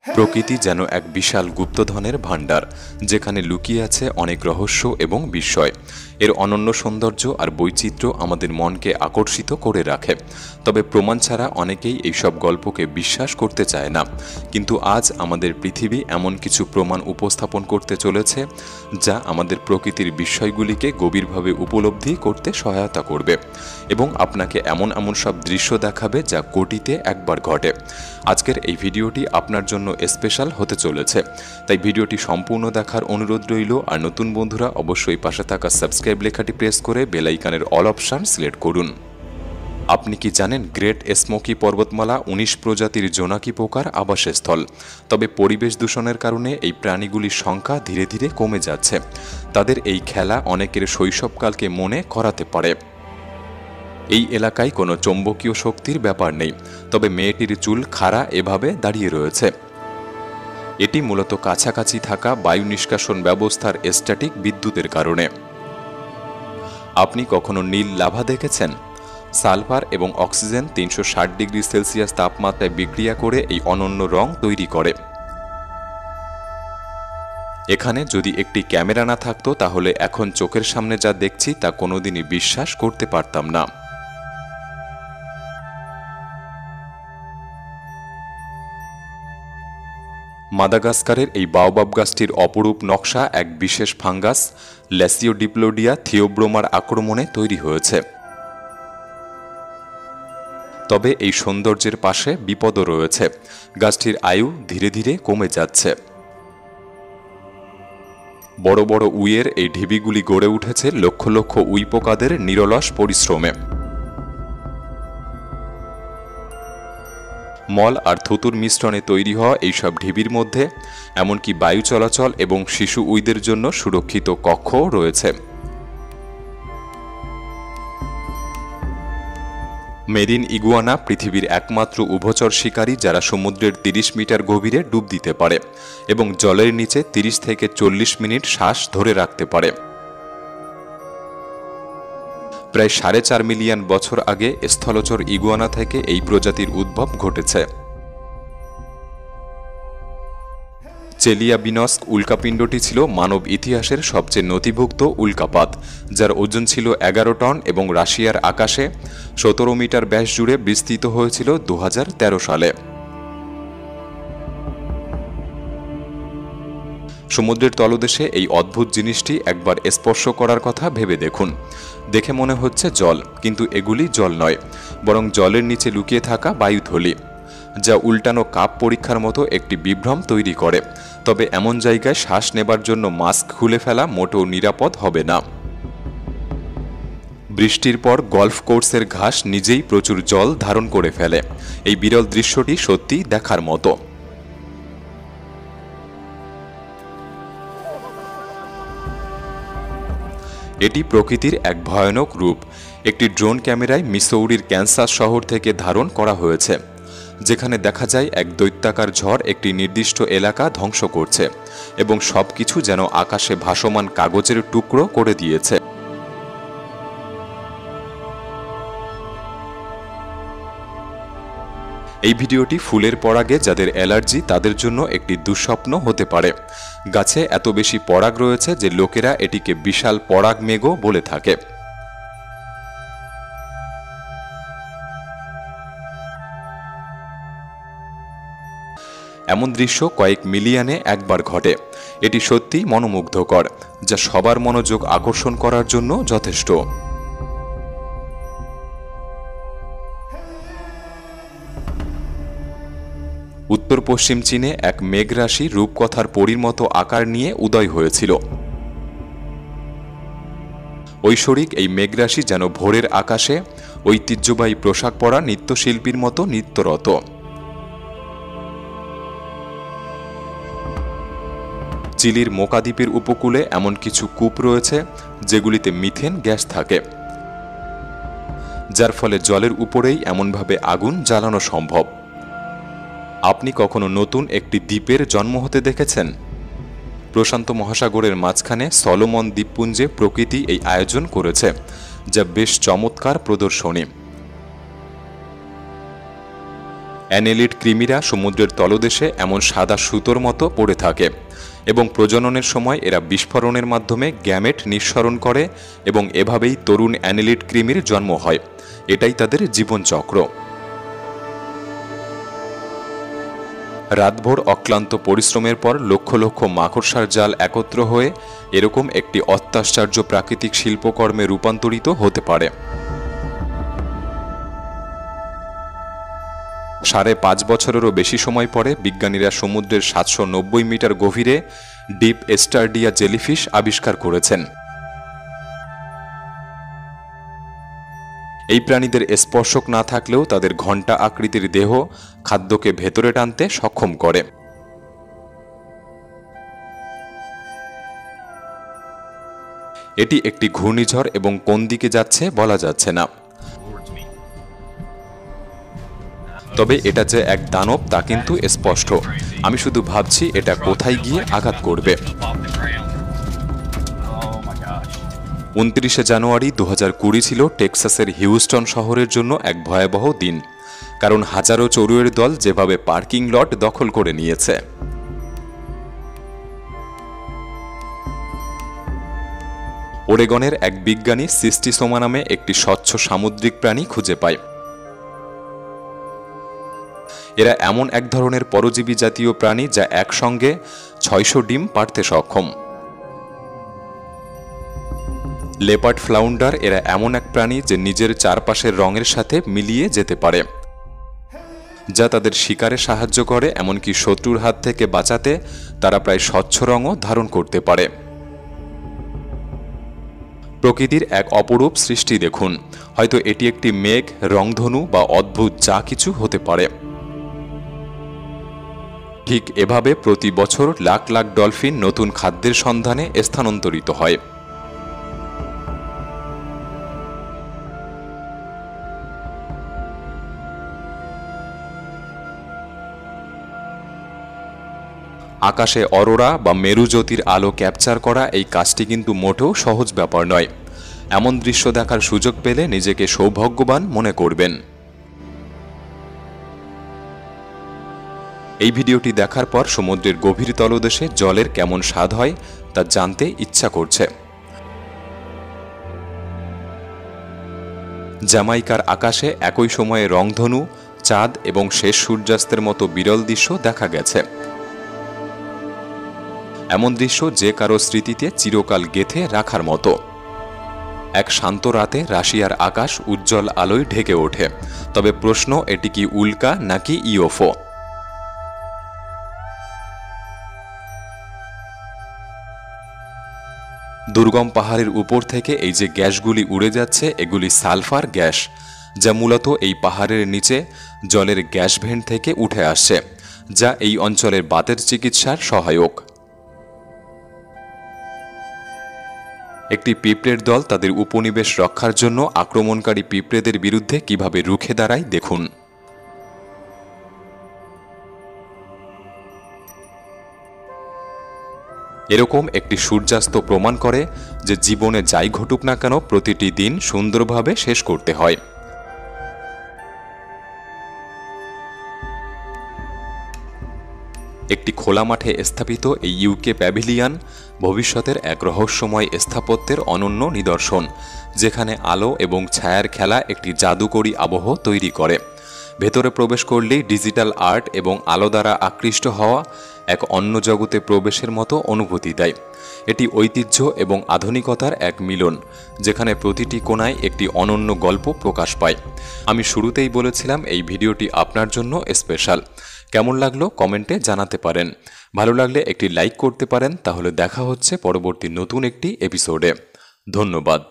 প্রকৃতি যেন এক বিশাল গুপ্তধনের ভাণ্ডার, যেখানে লুকিয়ে আছে অনেক রহস্য এবং বিস্ময়। এর অনন্য সৌন্দর্য আর বৈচিত্র্য আমাদের মনকে আকর্ষিত করে রাখে। তবে প্রমাণ ছাড়া অনেকেই এইসব গল্পকে বিশ্বাস করতে চায় না। কিন্তু আজ আমাদের পৃথিবী এমন কিছু প্রমাণ উপস্থাপন করতে চলেছে যা আমাদের প্রকৃতির বিস্ময়গুলিকে গভীরভাবে উপলব্ধি করতে সহায়তা করবে এবং আপনাকে এমন এমন সব দৃশ্য দেখাবে যা কোটিতে একবার ঘটে। আজকের এই ভিডিওটি আপনার জন্য স্পেশাল হতে চলেছে, তাই ভিডিওটি সম্পূর্ণ দেখার অনুরোধ রইল। আর নতুন বন্ধুরা অবশ্যই পাশে থাকা সাবস্ক্রাইব লেখাটি প্রেস করে বেল আইকনের অল অপশন সিলেক্ট করুন। আপনি কি জানেন গ্রেট স্মোকি পর্বতমালা ১৯ প্রজাতির জোনাকি পোকার আবাসস্থল। তবে পরিবেশ দূষণের কারণে এই প্রাণীগুলির সংখ্যা ধীরে ধীরে কমে যাচ্ছে। তাদের এই খেলা অনেকের শৈশবকালকে মনে করাতে পারে। এই এলাকায় কোনো চৌম্বকীয় শক্তির ব্যাপার নেই, তবে মেয়েটির চুল খাড়া এভাবে দাঁড়িয়ে রয়েছে। এটি মূলত কাছাকাছি থাকা বায়ু নিষ্কাশন ব্যবস্থার স্ট্যাটিক বিদ্যুতের কারণে। আপনি কখনো নীল লাভা দেখেছেন? সালফার এবং অক্সিজেন ৩৬০ ডিগ্রি সেলসিয়াস তাপমাত্রায় বিক্রিয়া করে এই অনন্য রং তৈরি করে। এখানে যদি একটি ক্যামেরা না থাকতো তাহলে এখন চোখের সামনে যা দেখছি তা কোনোদিনই বিশ্বাস করতে পারতাম না। মাদাগাস্কারের এই বাওবাব গাছটির অপরূপ নকশা এক বিশেষ ফাঙ্গাস ল্যাসিওডিপ্লোডিয়া থিওব্রোমার আক্রমণে তৈরি হয়েছে। তবে এই সৌন্দর্যের পাশে বিপদও রয়েছে। গাছটির আয়ু ধীরে ধীরে কমে যাচ্ছে। বড় বড় উইয়ের এই ঢিবিগুলি গড়ে উঠেছে লক্ষ লক্ষ উই পোকাদের নিরলস পরিশ্রমে। মল আর থুতুর মিশ্রণে তৈরি হওয়া এইসব ঢিবির মধ্যে এমনকি বায়ু চলাচল এবং শিশু উইদের জন্য সুরক্ষিত কক্ষও রয়েছে। মেরিন ইগুয়ানা পৃথিবীর একমাত্র উভচর শিকারী যারা সমুদ্রের ৩০ মিটার গভীরে ডুব দিতে পারে এবং জলের নিচে ৩০ থেকে ৪০ মিনিট শ্বাস ধরে রাখতে পারে। প্রায় ৪.৫ মিলিয়ন বছর আগে স্থলচর ইগুয়ানা থেকে এই প্রজাতির উদ্ভব ঘটেছে। চেলিয়াবিনস্ক উল্কাপিণ্ডটি ছিল মানব ইতিহাসের সবচেয়ে নথিভুক্ত উল্কাপাত, যার ওজন ছিল ১১ টন এবং রাশিয়ার আকাশে ১৭ মিটার ব্যাস জুড়ে বিস্তৃত হয়েছিল ২০১৩ সালে। সমুদ্রের তলদেশে এই অদ্ভুত জিনিসটি একবার স্পর্শ করার কথা ভেবে দেখুন। দেখে মনে হচ্ছে জল, কিন্তু এগুলি জল নয়, বরং জলের নিচে লুকিয়ে থাকা বায়ুথলি, যা উল্টানো কাপ পরীক্ষার মতো একটি বিভ্রম তৈরি করে। তবে এমন জায়গায় শ্বাস নেবার জন্য মাস্ক খুলে ফেলা মোটেও নিরাপদ হবে না। বৃষ্টির পর গল্ফ কোর্সের ঘাস নিজেই প্রচুর জল ধারণ করে ফেলে। এই বিরল দৃশ্যটি সত্যি দেখার মতো। এটি প্রকৃতির এক ভয়ানক রূপ। একটি ড্রোন ক্যামেরায় মিসৌরির ক্যানসাস শহর থেকে ধারণ করা হয়েছে, যেখানে দেখা যায় এক দৈত্যাকার ঝড় একটি নির্দিষ্ট এলাকা ধ্বংস করছে এবং সবকিছু যেন আকাশে ভাসমান কাগজের টুকরো করে দিয়েছে। এই ভিডিওটি ফুলের পরাগে যাদের অ্যালার্জি তাদের জন্য একটি দুঃস্বপ্ন হতে পারে। গাছে এত বেশি পরাগ রয়েছে যে লোকেরা এটিকে বিশাল পরাগ মেঘও বলে থাকে। এমন দৃশ্য কয়েক মিলিয়নে একবার ঘটে। এটি সত্যিই মনোমুগ্ধকর, যা সবার মনোযোগ আকর্ষণ করার জন্য যথেষ্ট। উত্তর পশ্চিম চীনে এক মেঘরাশি রূপকথার পরীর মতো আকার নিয়ে উদয় হয়েছিল। ঐশ্বরিক এই মেঘরাশি যেন ভোরের আকাশে ঐতিহ্যবাহী পোশাক পরা নৃত্যশিল্পীর মতো নৃত্যরত। চিলির মোকা দ্বীপের উপকূলে এমন কিছু কূপ রয়েছে যেগুলিতে মিথেন গ্যাস থাকে, যার ফলে জলের উপরেই এমনভাবে আগুন জ্বালানো সম্ভব। আপনি কখনো নতুন একটি দ্বীপের জন্ম হতে দেখেছেন? প্রশান্ত মহাসাগরের মাঝখানে সলোমন দ্বীপপুঞ্জে প্রকৃতি এই আয়োজন করেছে, যা বেশ চমৎকার প্রদর্শনী। অ্যানেলিড কৃমিরা সমুদ্রের তলদেশে এমন সাদা সুতোর মতো পড়ে থাকে এবং প্রজননের সময় এরা বিস্ফোরণের মাধ্যমে গ্যামেট নিঃসরণ করে এবং এভাবেই তরুণ অ্যানেলিড কৃমির জন্ম হয়। এটাই তাদের জীবনচক্র। রাতভর অক্লান্ত পরিশ্রমের পর লক্ষ লক্ষ মাকড়সার জাল একত্র হয়ে এরকম একটি অত্যাশ্চর্য প্রাকৃতিক শিল্পকর্মে রূপান্তরিত হতে পারে। 5.5 বছরেরও বেশি সময় পরে বিজ্ঞানীরা সমুদ্রের 790 মিটার গভীরে ডিপ এস্টারডিয়া জেলিফিশ আবিষ্কার করেছেন। এই প্রাণীদের স্পর্শক না থাকলেও তাদের ঘণ্টা আকৃতির দেহ খাদ্যকে ভেতরে টানতে সক্ষম করে। এটি একটি ঘূর্ণিঝড় এবং কোন দিকে যাচ্ছে বলা যাচ্ছে না। তবে এটা যে এক দানব তা কিন্তু স্পষ্ট। আমি শুধু ভাবছি এটা কোথায় গিয়ে আঘাত করবে। 29 জানুয়ারি 2020 ছিল টেক্সাসের হিউস্টন শহরের জন্য এক ভয়াবহ দিন, কারণ হাজারো চড়ুইয়ের দল যেভাবে পার্কিং লট দখল করে নিয়েছে। ওরেগনের এক বিজ্ঞানী সিস্টিসোমা নামে একটি স্বচ্ছ সামুদ্রিক প্রাণী খুঁজে পায়। এরা এমন এক ধরনের পরজীবী জাতীয় প্রাণী যা একসঙ্গে 600 ডিম পাড়তে সক্ষম। লেপার্ড ফ্লাউন্ডার এরা এমন এক প্রাণী যে নিজের চারপাশের রঙের সাথে মিলিয়ে যেতে পারে, যা তাদের শিকারে সাহায্য করে। এমনকি শত্রুর হাত থেকে বাঁচাতে তারা প্রায় স্বচ্ছ রঙও ধারণ করতে পারে। প্রকৃতির এক অপরূপ সৃষ্টি দেখুন। হয়তো এটি একটি মেঘ, রংধনু বা অদ্ভুত যা কিছু হতে পারে। ঠিক এভাবে প্রতি বছর লাখ লাখ ডলফিন নতুন খাদ্যের সন্ধানে স্থানান্তরিত হয়। আকাশে অরোরা বা মেরুজ্যোতির আলো ক্যাপচার করা এই কাজটি কিন্তু মোটেও সহজ ব্যাপার নয়। এমন দৃশ্য দেখার সুযোগ পেলে নিজেকে সৌভাগ্যবান মনে করবেন। এই ভিডিওটি দেখার পর সমুদ্রের গভীর তলদেশে জলের কেমন স্বাদ হয় তা জানতে ইচ্ছা করছে। জ্যামাইকার আকাশে একই সময়ে রংধনু, চাঁদ এবং শেষ সূর্যাস্তের মতো বিরল দৃশ্য দেখা গেছে। এমন দৃশ্য যে কারো স্মৃতিতে চিরকাল গেঁথে রাখার মতো। এক শান্ত রাতে রাশিয়ার আকাশ উজ্জ্বল আলোয় ঢেকে ওঠে। তবে প্রশ্ন, এটি কি উল্কা নাকি ইউএফও? দুর্গম পাহাড়ের উপর থেকে এই যে গ্যাসগুলি উড়ে যাচ্ছে, এগুলি সালফার গ্যাস, যা মূলত এই পাহাড়ের নিচে জলের গ্যাস ভেন্ট থেকে উঠে আসছে, যা এই অঞ্চলের বাতের চিকিৎসার সহায়ক। একটি পিঁপড়ের দল তাদের উপনিবেশ রক্ষার জন্য আক্রমণকারী পিঁপড়েদের বিরুদ্ধে কিভাবে রুখে দাঁড়ায় দেখুন। এরকম একটি সূর্যাস্ত প্রমাণ করে যে জীবনে যাই ঘটুক না কেন, প্রতিটি দিন সুন্দরভাবে শেষ করতে হয়। একটি খোলা মাঠে স্থাপিত এই ইউকে প্যাভিলিয়ন ভবিষ্যতের এক রহস্যময় স্থাপত্যের অনন্য নিদর্শন, যেখানে আলো এবং ছায়ার খেলা একটি জাদুকরী আবহ তৈরি করে। ভেতরে প্রবেশ করলেই ডিজিটাল আর্ট এবং আলো দ্বারা আকৃষ্ট হওয়া এক অন্য জগতে প্রবেশের মতো অনুভূতি দেয়। এটি ঐতিহ্য এবং আধুনিকতার এক মিলন, যেখানে প্রতিটি কোণায় একটি অনন্য গল্প প্রকাশ পায়। আমি শুরুতেই বলেছিলাম এই ভিডিওটি আপনার জন্য স্পেশাল। কেমন লাগলো কমেন্টে জানাতে পারেন। ভালো লাগলে একটি লাইক করতে পারেন। তাহলে দেখা হচ্ছে পরবর্তী নতুন একটি এপিসোডে। ধন্যবাদ।